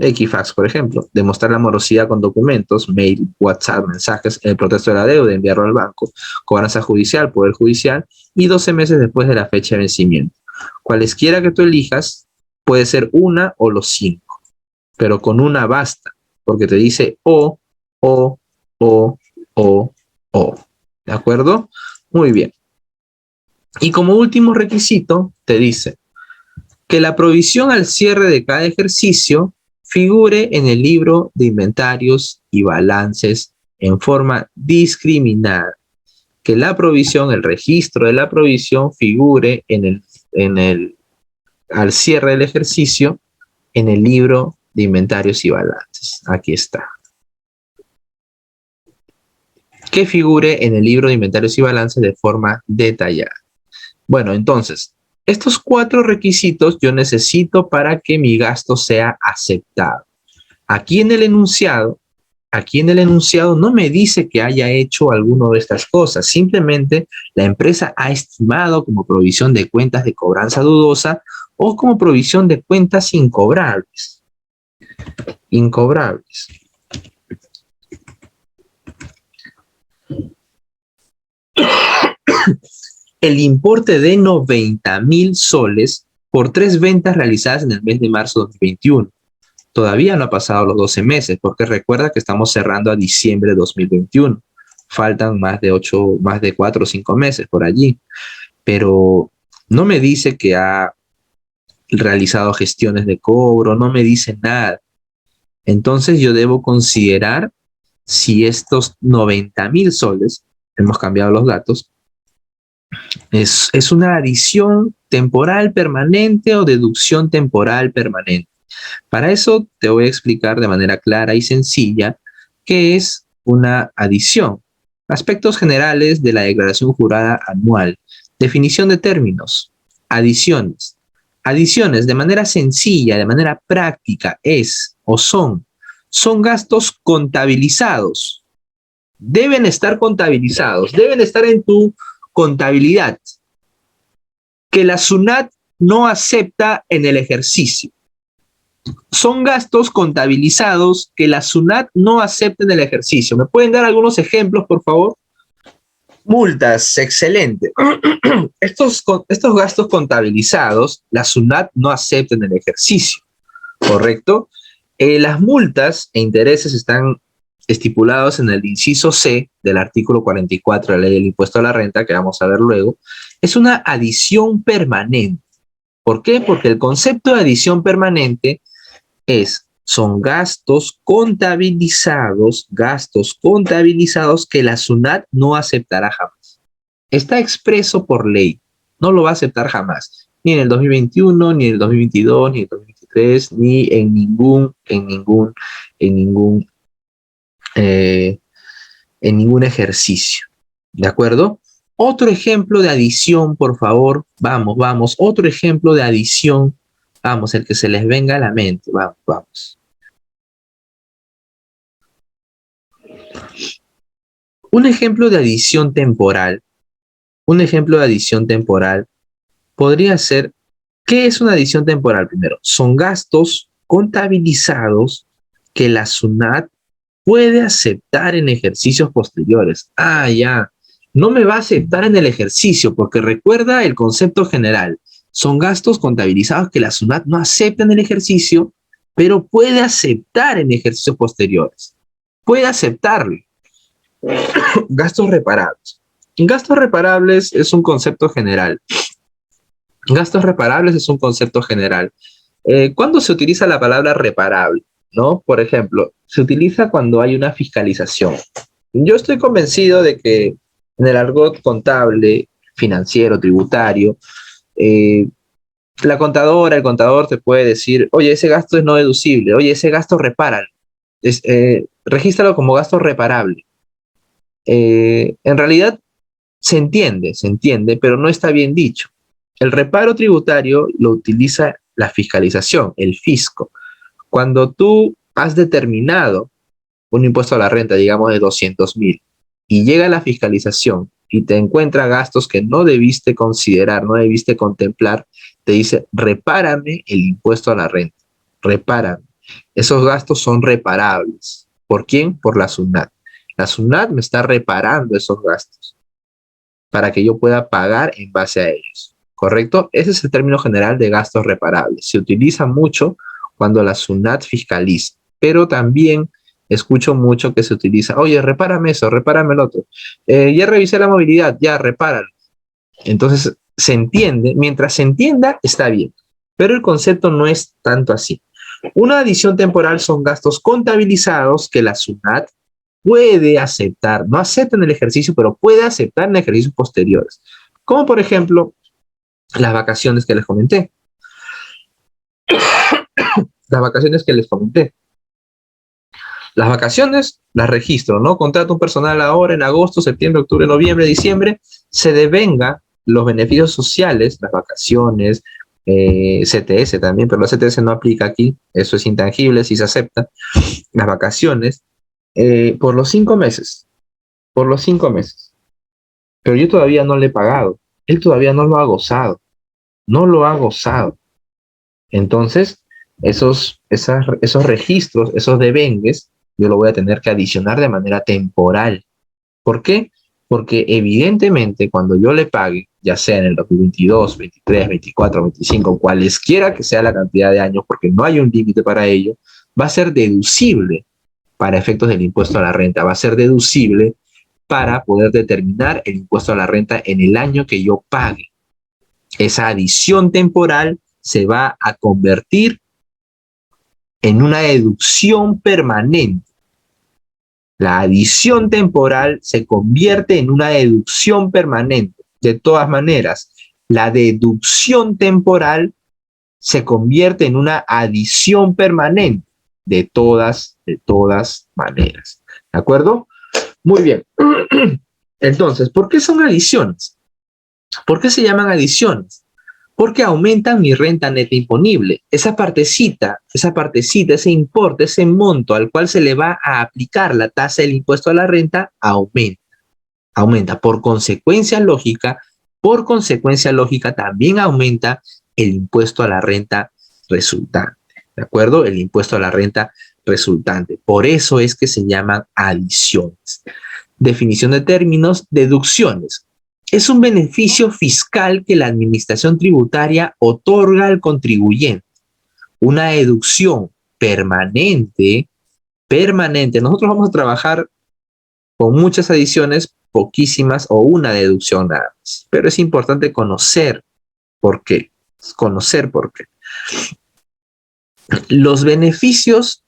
[SPEAKER 1] Equifax, por ejemplo, demostrar la morosidad con documentos, mail, WhatsApp, mensajes, el protesto de la deuda, enviarlo al banco, cobranza judicial, Poder Judicial y 12 meses después de la fecha de vencimiento. Cualesquiera que tú elijas, puede ser una o los 5, pero con una basta, porque te dice o. ¿De acuerdo? Muy bien. Y como último requisito, te dice que la provisión al cierre de cada ejercicio figure en el libro de inventarios y balances en forma discriminada. Que la provisión, el registro de la provisión figure al cierre del ejercicio en el libro de inventarios y balances. Aquí está. Que figure en el libro de inventarios y balances de forma detallada. Bueno, entonces, estos 4 requisitos yo necesito para que mi gasto sea aceptado. Aquí en el enunciado no me dice que haya hecho alguna de estas cosas. Simplemente la empresa ha estimado como provisión de cuentas de cobranza dudosa o como provisión de cuentas incobrables. Incobrables. El importe de 90.000 soles por 3 ventas realizadas en el mes de marzo de 2021. Todavía no ha pasado los 12 meses, porque recuerda que estamos cerrando a diciembre de 2021. Faltan más de 4 o 5 meses por allí. pero no me dice que ha realizado gestiones de cobro, no me dice nada. Entonces yo debo considerar si estos 90.000 soles, hemos cambiado los datos, es una adición temporal permanente o deducción temporal permanente. Para eso te voy a explicar de manera clara y sencilla qué es una adición. Aspectos generales de la declaración jurada anual. Definición de términos. Adiciones. Adiciones de manera sencilla, de manera práctica, es o son gastos contabilizados. Deben estar contabilizados, deben estar en tu contabilidad, que la SUNAT no acepta en el ejercicio. Son gastos contabilizados que la SUNAT no acepta en el ejercicio. ¿Me pueden dar algunos ejemplos, por favor? Multas, excelente. Estos gastos contabilizados, la SUNAT no acepta en el ejercicio, ¿correcto? Las multas e intereses están estipulados en el inciso C del artículo 44 de la ley del impuesto a la renta, que vamos a ver luego. Es una adición permanente. ¿Por qué? Porque el concepto de adición permanente son gastos contabilizados que la SUNAT no aceptará jamás. Está expreso por ley, no lo va a aceptar jamás, ni en el 2021, ni en el 2022, ni en el 2023, ni en ningún ejercicio. ¿De acuerdo? Otro ejemplo de adición, por favor. Vamos. Otro ejemplo de adición. Vamos, el que se les venga a la mente. Vamos. Un ejemplo de adición temporal. Podría ser, ¿qué es una adición temporal? Primero, son gastos contabilizados que la SUNAT puede aceptar en ejercicios posteriores. Ya. No me va a aceptar en el ejercicio, porque recuerda el concepto general. Son gastos contabilizados que la SUNAT no acepta en el ejercicio, pero puede aceptar en ejercicios posteriores. Puede aceptarlo. Gastos reparables. Gastos reparables es un concepto general. ¿Cuándo se utiliza la palabra reparable? ¿No? Por ejemplo, se utiliza cuando hay una fiscalización. Yo estoy convencido de que en el argot contable, financiero, tributario, la contadora, el contador te puede decir, oye, ese gasto es no deducible, oye, ese gasto repáralo, regístralo como gasto reparable. En realidad se entiende, pero no está bien dicho. El reparo tributario lo utiliza la fiscalización, el fisco. Cuando tú has determinado un impuesto a la renta, digamos, de 200.000, y llega la fiscalización y te encuentra gastos que no debiste considerar, no debiste contemplar, te dice, repárame el impuesto a la renta, repárame. Esos gastos son reparables. ¿Por quién? Por la SUNAT. La SUNAT me está reparando esos gastos para que yo pueda pagar en base a ellos, ¿correcto? Ese es el término general de gastos reparables. Se utiliza mucho cuando la SUNAT fiscaliza, pero también escucho mucho que se utiliza, oye, repárame eso, repárame el otro. Ya revisé la movilidad, ya, repáralo. Entonces, se entiende, mientras se entienda, está bien, pero el concepto no es tanto así. Una adición temporal son gastos contabilizados que la SUNAT puede aceptar, no acepta en el ejercicio, pero puede aceptar en ejercicios posteriores. Como por ejemplo, las vacaciones que les comenté. Las vacaciones las registro, ¿no? Contrato un personal ahora en agosto, septiembre, octubre, noviembre, diciembre, se devenga los beneficios sociales, las vacaciones, CTS también, pero la CTS no aplica aquí, eso es intangible, si se acepta, las vacaciones, por los 5 meses, pero yo todavía no le he pagado, él todavía no lo ha gozado, entonces esos registros, esos devengues, yo lo voy a tener que adicionar de manera temporal. ¿Por qué? Porque evidentemente cuando yo le pague, ya sea en el 2022, 23, 24, 25, cualesquiera que sea la cantidad de años, porque no hay un límite para ello, va a ser deducible para efectos del impuesto a la renta, va a ser deducible para poder determinar el impuesto a la renta en el año que yo pague. Esa adición temporal se va a convertir en una deducción permanente. La adición temporal se convierte en una deducción permanente. De todas maneras, la deducción temporal se convierte en una adición permanente. De todas maneras. ¿De acuerdo? Muy bien. Entonces, ¿por qué son adiciones? ¿Por qué se llaman adiciones? Porque aumentan mi renta neta imponible. Esa partecita, ese importe, ese monto al cual se le va a aplicar la tasa del impuesto a la renta, aumenta. Por consecuencia lógica también aumenta el impuesto a la renta resultante. ¿De acuerdo? El impuesto a la renta resultante. Por eso es que se llaman adiciones. Definición de términos: deducciones. Es un beneficio fiscal que la administración tributaria otorga al contribuyente. Una deducción permanente. Nosotros vamos a trabajar con muchas adiciones, poquísimas o una deducción nada más. Pero es importante conocer por qué. Los beneficios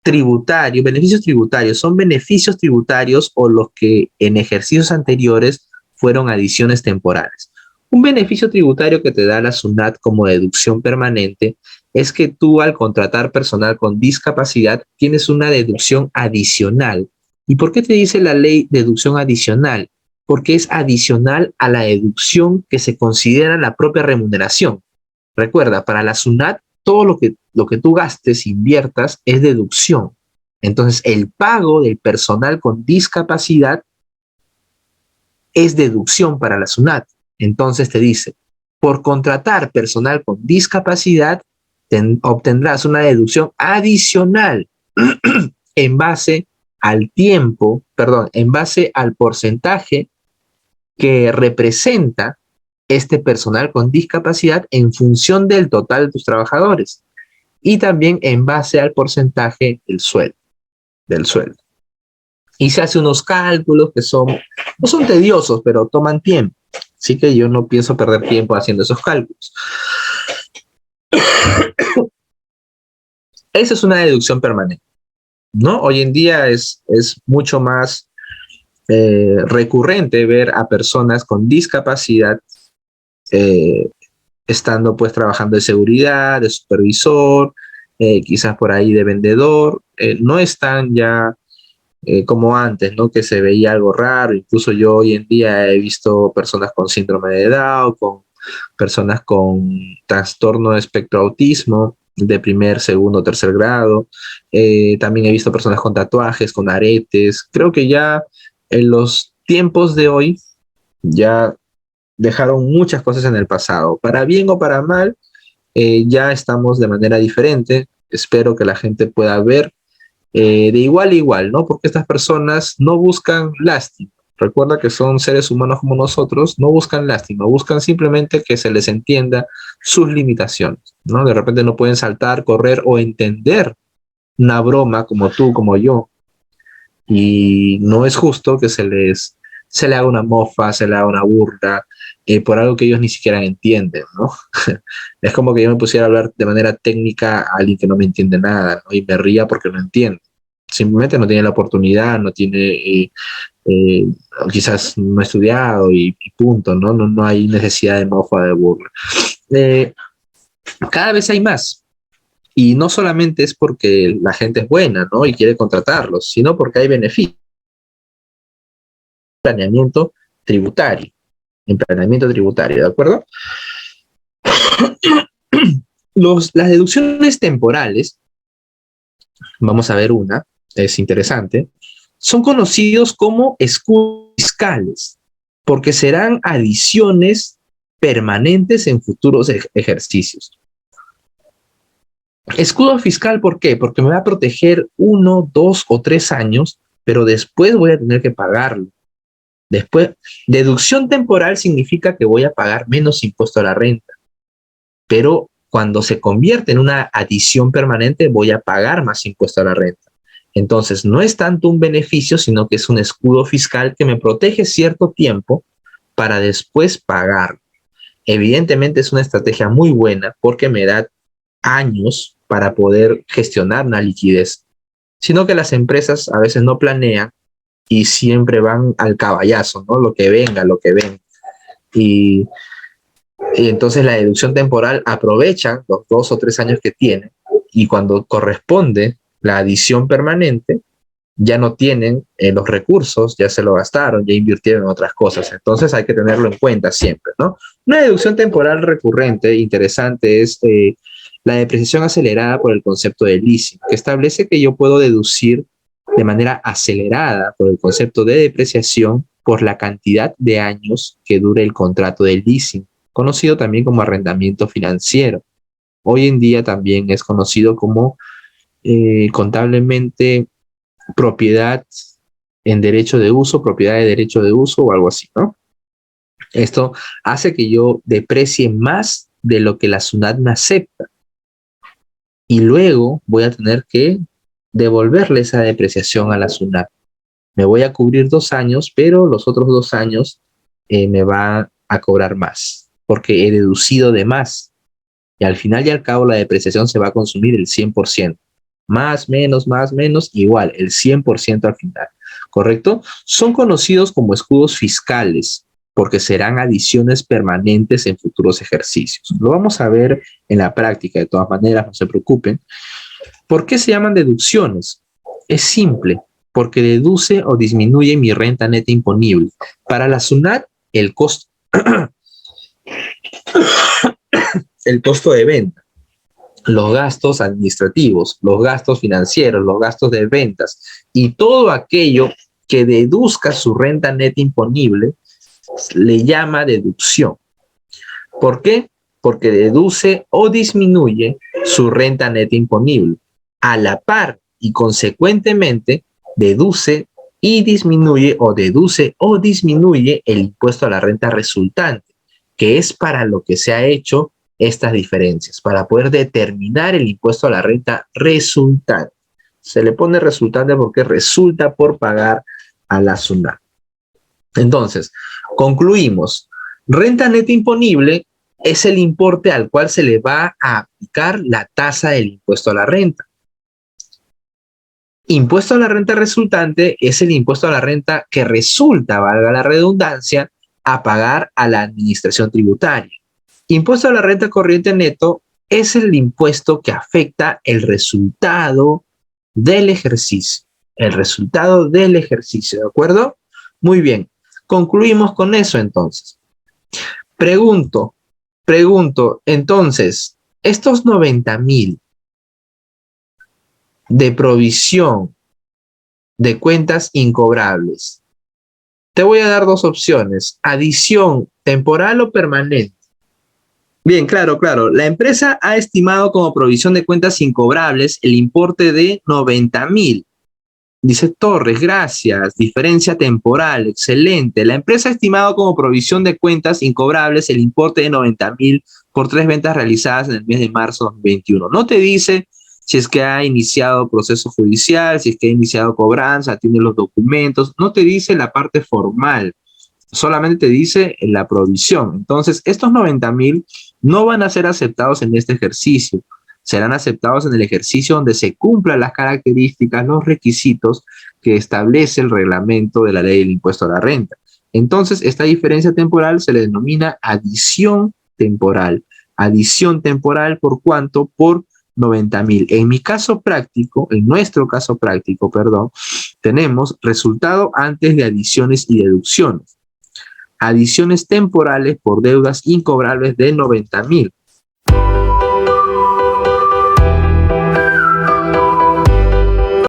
[SPEAKER 1] tributarios son beneficios tributarios o los que en ejercicios anteriores fueron adiciones temporales. Un beneficio tributario que te da la SUNAT como deducción permanente es que tú, al contratar personal con discapacidad, tienes una deducción adicional. ¿Y por qué te dice la ley deducción adicional? Porque es adicional a la deducción que se considera la propia remuneración. Recuerda, para la SUNAT, todo lo que tú gastes, inviertas, es deducción. Entonces, el pago del personal con discapacidad es deducción para la SUNAT. Entonces te dice, por contratar personal con discapacidad, obtendrás una deducción adicional en base al porcentaje que representa este personal con discapacidad en función del total de tus trabajadores y también en base al porcentaje del sueldo. Y se hace unos cálculos que no son tediosos, pero toman tiempo. Así que yo no pienso perder tiempo haciendo esos cálculos. Esa es una deducción permanente, ¿no? Hoy en día es mucho más recurrente ver a personas con discapacidad estando pues trabajando de seguridad, de supervisor, quizás por ahí de vendedor. No están ya como antes, ¿no? Que se veía algo raro. Incluso yo hoy en día he visto personas con síndrome de Down, con personas con trastorno de espectro autismo de primer, segundo, tercer grado. También he visto personas con tatuajes, con aretes. Creo que ya en los tiempos de hoy ya dejaron muchas cosas en el pasado. Para bien o para mal, ya estamos de manera diferente. Espero que la gente pueda ver de igual a igual, ¿no? Porque estas personas no buscan lástima. Recuerda que son seres humanos como nosotros, no buscan lástima, buscan simplemente que se les entienda sus limitaciones, ¿no? De repente no pueden saltar, correr o entender una broma como tú, como yo, y no es justo que se le haga una mofa, se le haga una burla por algo que ellos ni siquiera entienden, ¿no? Es como que yo me pusiera a hablar de manera técnica a alguien que no me entiende nada, ¿no? Y me ría porque no entiende. Simplemente no tiene la oportunidad, no tiene, quizás no ha estudiado y punto, ¿no? No hay necesidad de mofa, de burla. Cada vez hay más. Y no solamente es porque la gente es buena, ¿no? Y quiere contratarlos, sino porque hay beneficios. Planeamiento tributario. ¿De acuerdo? Las deducciones temporales, vamos a ver una, es interesante, son conocidos como escudos fiscales, porque serán adiciones permanentes en futuros ejercicios. Escudo fiscal, ¿por qué? Porque me va a proteger 1, 2 o 3 años, pero después voy a tener que pagarlo. Después, deducción temporal significa que voy a pagar menos impuesto a la renta, pero cuando se convierte en una adición permanente voy a pagar más impuesto a la renta. Entonces, no es tanto un beneficio, sino que es un escudo fiscal que me protege cierto tiempo para después pagar. Evidentemente es una estrategia muy buena porque me da años para poder gestionar una liquidez, sino que las empresas a veces no planean y siempre van al caballazo, ¿no? Lo que venga, lo que ven. Y, y entonces la deducción temporal aprovechan los 2 o 3 años que tienen y cuando corresponde la adición permanente, ya no tienen los recursos, ya se lo gastaron, ya invirtieron en otras cosas. Entonces hay que tenerlo en cuenta siempre, ¿no? Una deducción temporal recurrente interesante es la depreciación acelerada por el concepto de leasing, que establece que yo puedo deducir de manera acelerada por el concepto de depreciación por la cantidad de años que dure el contrato de leasing, conocido también como arrendamiento financiero. Hoy en día también es conocido como contablemente propiedad en derecho de uso, propiedad de derecho de uso o algo así, ¿no? Esto hace que yo deprecie más de lo que la SUNAT me acepta y luego voy a tener que devolverle esa depreciación a la SUNAT. Me voy a cubrir 2 años, pero los otros 2 años me va a cobrar más porque he deducido de más y al final y al cabo la depreciación se va a consumir el 100%. Más, menos, igual, el 100% al final, ¿correcto? Son conocidos como escudos fiscales porque serán adiciones permanentes en futuros ejercicios. Lo vamos a ver en la práctica, de todas maneras, no se preocupen. ¿Por qué se llaman deducciones? Es simple, porque deduce o disminuye mi renta neta imponible. Para la SUNAT, el costo, el costo de venta, los gastos administrativos, los gastos financieros, los gastos de ventas y todo aquello que deduzca su renta neta imponible le llama deducción. ¿Por qué? Porque deduce o disminuye su renta neta imponible. A la par y consecuentemente deduce y disminuye o deduce o disminuye el impuesto a la renta resultante, que es para lo que se ha hecho estas diferencias, para poder determinar el impuesto a la renta resultante. Se le pone resultante porque resulta por pagar a la SUNAT. Entonces, concluimos. Renta neta imponible es el importe al cual se le va a aplicar la tasa del impuesto a la renta. Impuesto a la renta resultante es el impuesto a la renta que resulta, valga la redundancia, a pagar a la administración tributaria. Impuesto a la renta corriente neto es el impuesto que afecta el resultado del ejercicio. El resultado del ejercicio, ¿de acuerdo? Muy bien. Concluimos con eso entonces. Pregunto, entonces, estos 90,000 de provisión de cuentas incobrables, te voy a dar 2 opciones, adición temporal o permanente. Bien, claro. La empresa ha estimado como provisión de cuentas incobrables el importe de 90,000. Dice Torres, gracias. Diferencia temporal, excelente. La empresa ha estimado como provisión de cuentas incobrables el importe de 90,000 por 3 ventas realizadas en el mes de marzo de 2021. No te dice si es que ha iniciado proceso judicial, si es que ha iniciado cobranza, tiene los documentos. No te dice la parte formal, solamente te dice la provisión. Entonces, estos 90,000 no van a ser aceptados en este ejercicio. Serán aceptados en el ejercicio donde se cumplan las características, los requisitos que establece el reglamento de la ley del impuesto a la renta. Entonces, esta diferencia temporal se le denomina adición temporal. Adición temporal, ¿por cuánto? Por 90,000. En mi caso práctico, en nuestro caso práctico, perdón, tenemos resultado antes de adiciones y deducciones. Adiciones temporales por deudas incobrables de 90,000.